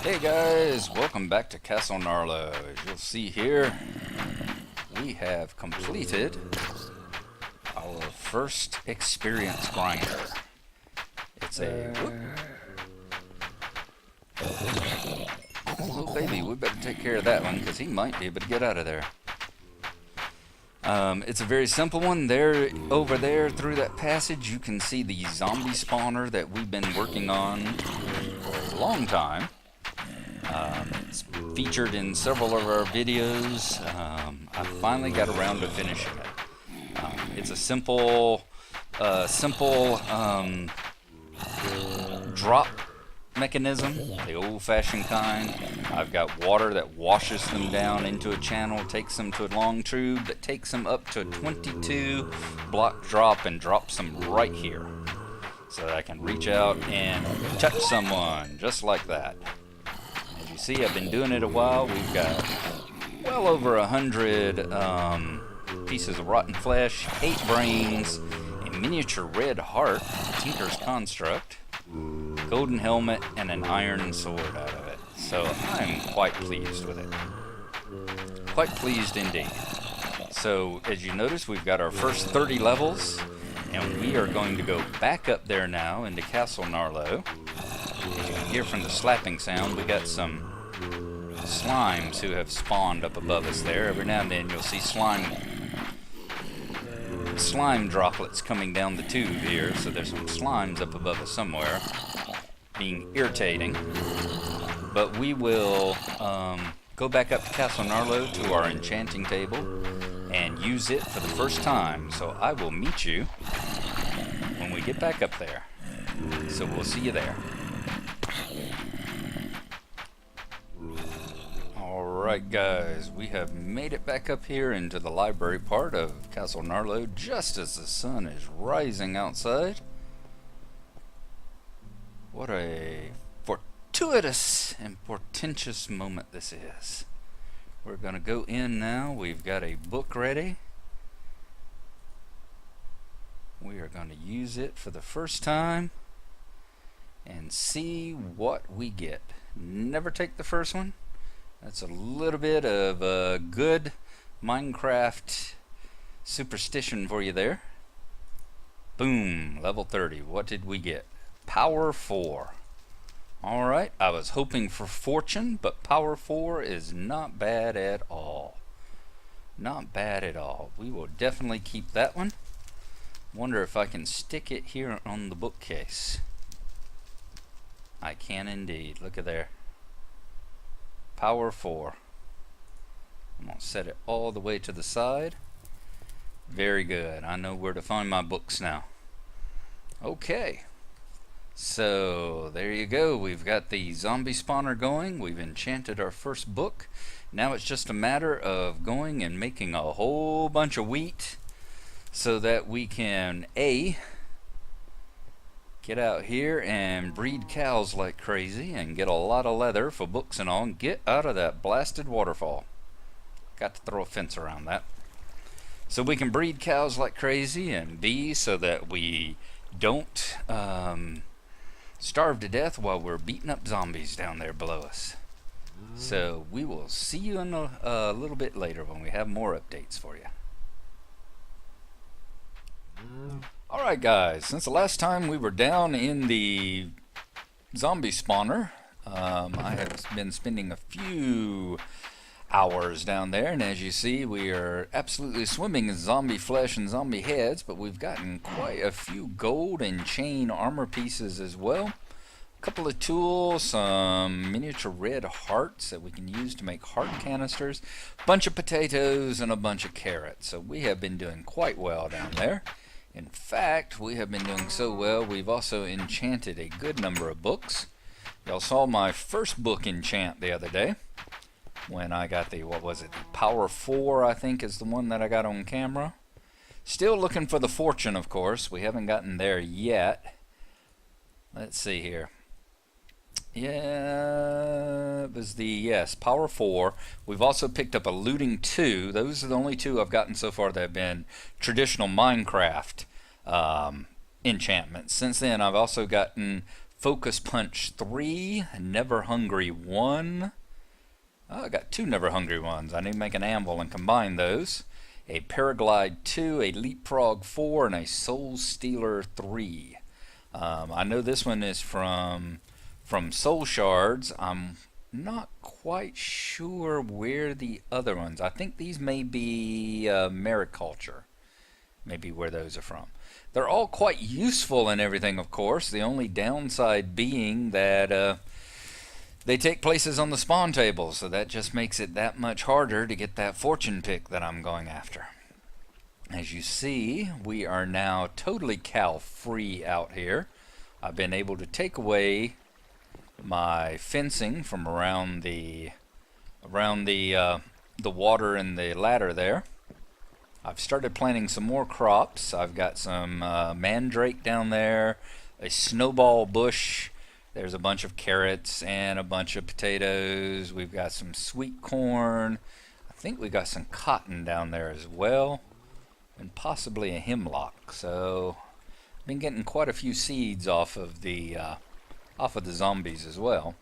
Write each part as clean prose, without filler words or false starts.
Hey guys, welcome back to Castle Gnarlo. As you'll see here, we have completed our first experience grinder. It's a little baby. We better take care of that one because he might be able to get out of there. It's a very simple one. There, over there, through that passage, you can see the zombie spawner that we've been working on for a long time. It's featured in several of our videos. I finally got around to finishing it. It's a simple drop mechanism, the old-fashioned kind. I've got water that washes them down into a channel, takes them to a long tube that takes them up to a 22 block drop and drops them right here, so that I can reach out and touch someone just like that. As you see, I've been doing it a while. We've got well over 100 pieces of rotten flesh, 8 brains, a miniature red heart, Tinker's construct, golden helmet, and an iron sword out of it. So I'm quite pleased with it. Quite pleased indeed. So as you notice, we've got our first 30 levels, and we are going to go back up there now into Castle Gnarlo. As you can hear from the slapping sound, we got some slimes who have spawned up above us there. Every now and then you'll see slime droplets coming down the tube here, so there's some slimes up above us somewhere being irritating. But we will go back up to Castle Gnarlo to our enchanting table and use it for the first time. So I will meet you when we get back up there. So we'll see you there. Alright guys, we have made it back up here into the library part of Castle Gnarlo just as the sun is rising outside. What a fortuitous and portentous moment this is. We're going to go in now. We've got a book ready. We are going to use it for the first time and see what we get. Never take the first one. That's a little bit of a good Minecraft superstition for you there. Boom, level 30. What did we get? Power 4. Alright, I was hoping for fortune, but power 4 is not bad at all. Not bad at all. We will definitely keep that one. Wonder if I can stick it here on the bookcase. I can indeed. Look at there. Power 4. I'm going to set it all the way to the side. Very good. I know where to find my books now. Okay. So, there you go. We've got the zombie spawner going. We've enchanted our first book. Now it's just a matter of going and making a whole bunch of wheat so that we can get out here and breed cows like crazy and get a lot of leather for books and all and get out of that blasted waterfall. Got to throw a fence around that. So we can breed cows like crazy, and B, so that we don't starve to death while we're beating up zombies down there below us. So we will see you in a little bit later when we have more updates for you. Alright guys, since the last time we were down in the zombie spawner, I have been spending a few hours down there, and as you see, we are absolutely swimming in zombie flesh and zombie heads, but we've gotten quite a few gold and chain armor pieces as well. A couple of tools, some miniature red hearts that we can use to make heart canisters, a bunch of potatoes, and a bunch of carrots. So we have been doing quite well down there. In fact, we have been doing so well, we've also enchanted a good number of books. Y'all saw my first book enchant the other day when I got the, what was it, the Power 4, I think is the one that I got on camera. Still looking for the fortune, of course. We haven't gotten there yet. Let's see here. Yeah, it was the, yes, Power 4. We've also picked up a Looting 2. Those are the only two I've gotten so far that have been traditional Minecraft enchantments. Since then, I've also gotten Focus Punch 3, Never Hungry 1. Oh, I got 2 Never Hungry ones. I need to make an anvil and combine those. A Paraglide 2, a Leapfrog 4, and a Soul Stealer 3. I know this one is from Soul Shards. I'm not quite sure where the other ones. I think these may be Mariculture. Maybe where those are from. They're all quite useful and everything, of course. The only downside being that they take places on the spawn table, so that just makes it that much harder to get that fortune pick that I'm going after. As you see, we are now totally cow free out here. I've been able to take away my fencing from around the water and the ladder there. I've started planting some more crops. I've got some mandrake down there, a snowball bush. There's a bunch of carrots and a bunch of potatoes. We've got some sweet corn. I think we got some cotton down there as well, and possibly a hemlock. So I've been getting quite a few seeds off of the zombies as well.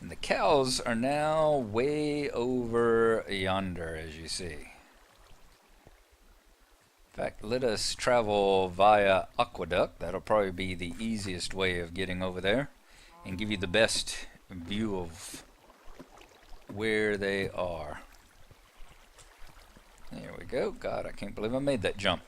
And the cows are now way over yonder, as you see. In fact, let us travel via aqueduct. That'll probably be the easiest way of getting over there and give you the best view of where they are. There we go. God, I can't believe I made that jump.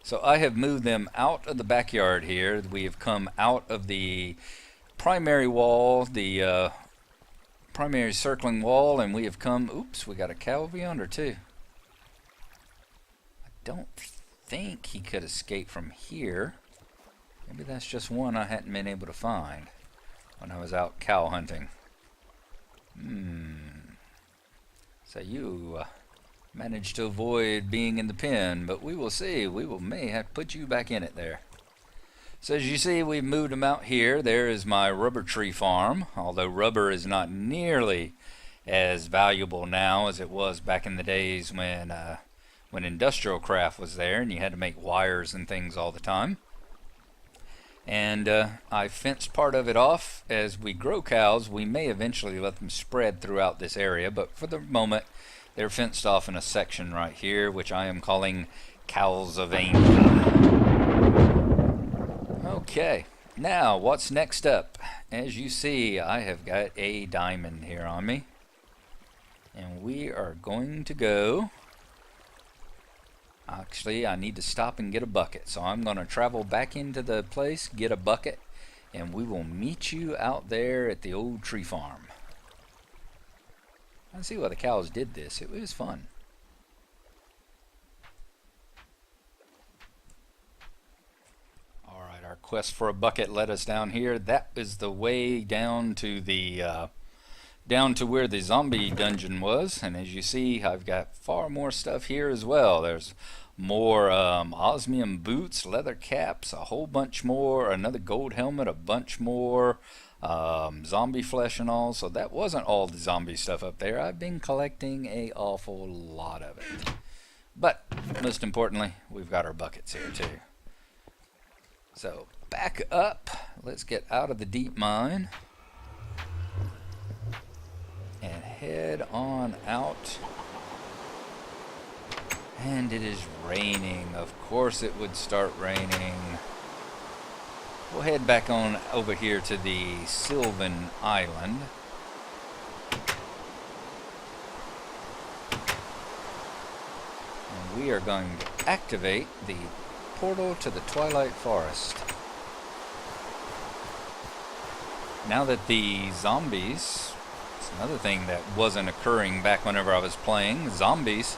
So I have moved them out of the backyard here. We have come out of the primary wall, the primary circling wall, and we have come... Oops, we got a cow over yonder too. Don't think he could escape from here. Maybe that's just one I hadn't been able to find when I was out cow hunting. So you managed to avoid being in the pen, but we will see. May have to put you back in it there. So as you see, we've moved them out here. There is my rubber tree farm, although rubber is not nearly as valuable now as it was back in the days when industrial craft was there and you had to make wires and things all the time. And I fenced part of it off. As we grow cows, we may eventually let them spread throughout this area, but for the moment they're fenced off in a section right here, which I am calling Calsylvania. Okay, now what's next up? As you see, I have got a diamond here on me, and we are going to go... Actually, I need to stop and get a bucket, so I'm going to travel back into the place, get a bucket, and we will meet you out there at the old tree farm. I see why the cows did this. It was fun. Alright, our quest for a bucket led us down here. That is the way down to the... down to where the zombie dungeon was, and as you see, I've got far more stuff here as well. There's more osmium boots, leather caps, a whole bunch more, another gold helmet, a bunch more zombie flesh and all. So that wasn't all the zombie stuff up there. I've been collecting an awful lot of it. But most importantly, we've got our buckets here too. So back up, let's get out of the deep mine and head on out. And it is raining. Of course it would start raining. We'll head back on over here to the Sylvan Island. And we are going to activate the portal to the Twilight Forest. Now that the zombies... Another thing that wasn't occurring back whenever I was playing, zombies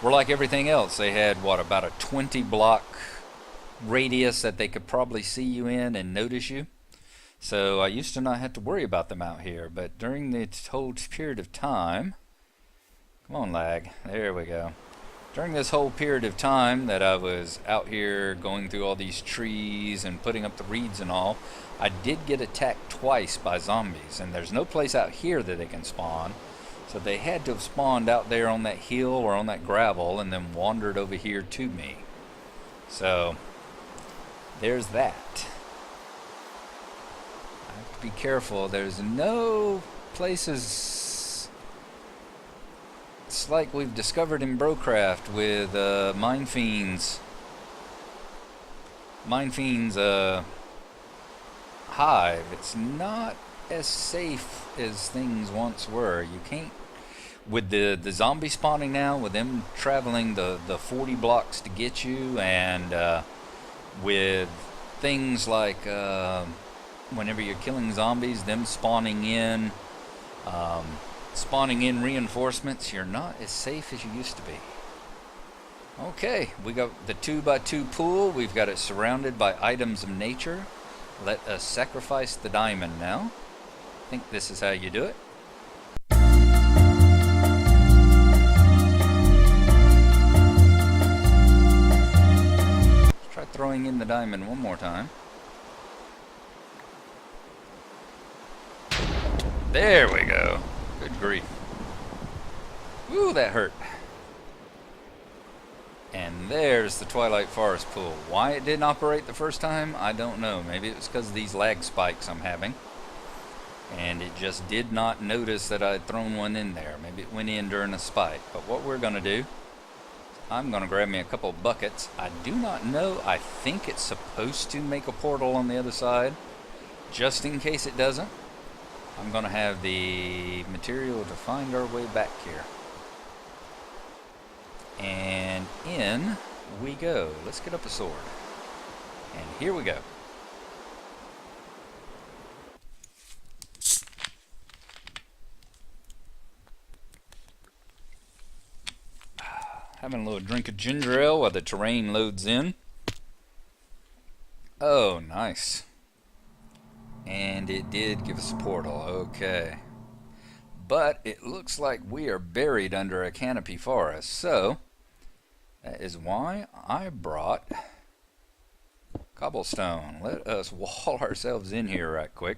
were like everything else. They had, what, about a 20 block radius that they could probably see you in and notice you. So I used to not have to worry about them out here, but during the whole period of time... Come on, lag. There we go. During this whole period of time that I was out here going through all these trees and putting up the reeds and all, I did get attacked twice by zombies, and there's no place out here that they can spawn, so they had to have spawned out there on that hill or on that gravel and then wandered over here to me. So there's that. be careful. There's no places. It's like we've discovered in Brocraft with Mine Fiend's hive. It's not as safe as things once were. You can't, with the zombie spawning now, with them traveling the 40 blocks to get you, and with things like whenever you're killing zombies, them spawning in reinforcements, you're not as safe as you used to be. Okay, we got the 2x2 pool. We've got it surrounded by items of nature. Let us sacrifice the diamond now. I think this is how you do it. Let's try throwing in the diamond one more time. There we go. Good grief. Ooh, that hurt. And there's the Twilight Forest pool. Why it didn't operate the first time, I don't know. Maybe it was because of these lag spikes I'm having. And it just did not notice that I'd thrown one in there. Maybe it went in during a spike. But what we're going to do, I'm going to grab me a couple buckets. I do not know. I think it's supposed to make a portal on the other side. Just in case it doesn't, I'm going to have the material to find our way back here. And in we go. Let's get up a sword. And here we go. Having a little drink of ginger ale while the terrain loads in. Oh, nice. And it did give us a portal. Okay. But it looks like we are buried under a canopy forest. So that is why I brought cobblestone. Let us wall ourselves in here right quick.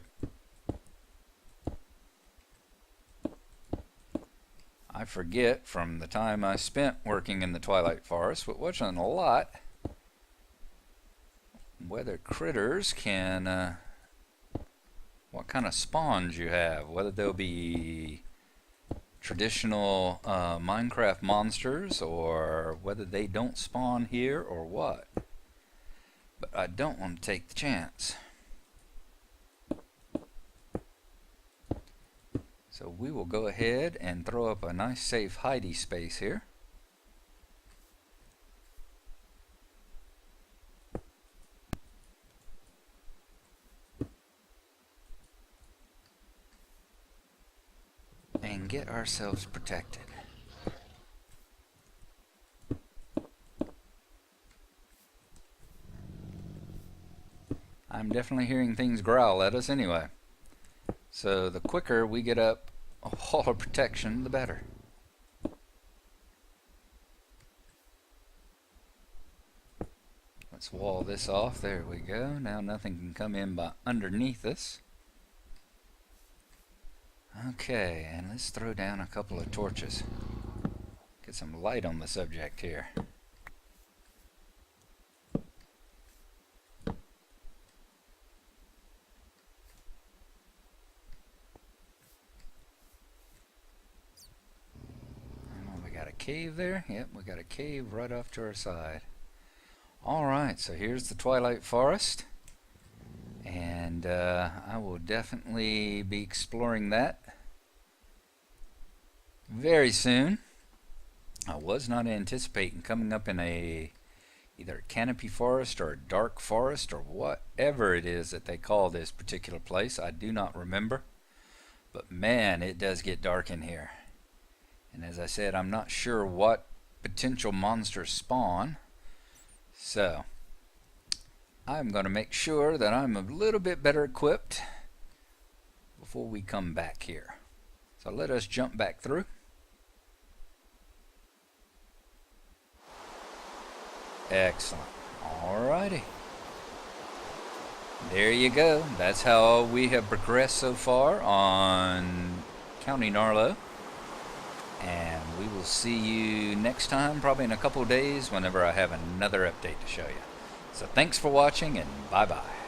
I forget from the time I spent working in the Twilight Forest, which wasn't a lot, whether critters can, what kind of spawns you have, whether they'll be traditional Minecraft monsters or whether they don't spawn here or what. But I don't want to take the chance. So we will go ahead and throw up a nice safe hidey space here. And get ourselves protected. I'm definitely hearing things growl at us anyway. So the quicker we get up a wall of protection, the better. Let's wall this off. There we go. Now nothing can come in by underneath us. Okay, and let's throw down a couple of torches. Get some light on the subject here. We got a cave there. Yep, we got a cave right off to our side. Alright, so here's the Twilight Forest. And I will definitely be exploring that very soon. I was not anticipating coming up in either a canopy forest or a dark forest or whatever it is that they call this particular place. I do not remember. But man, it does get dark in here. And as I said, I'm not sure what potential monsters spawn. So I'm going to make sure that I'm a little bit better equipped before we come back here. So let us jump back through. Excellent. Alrighty. There you go. That's how we have progressed so far on County Gnarlo. And we will see you next time, probably in a couple of days, whenever I have another update to show you. So thanks for watching, and bye-bye.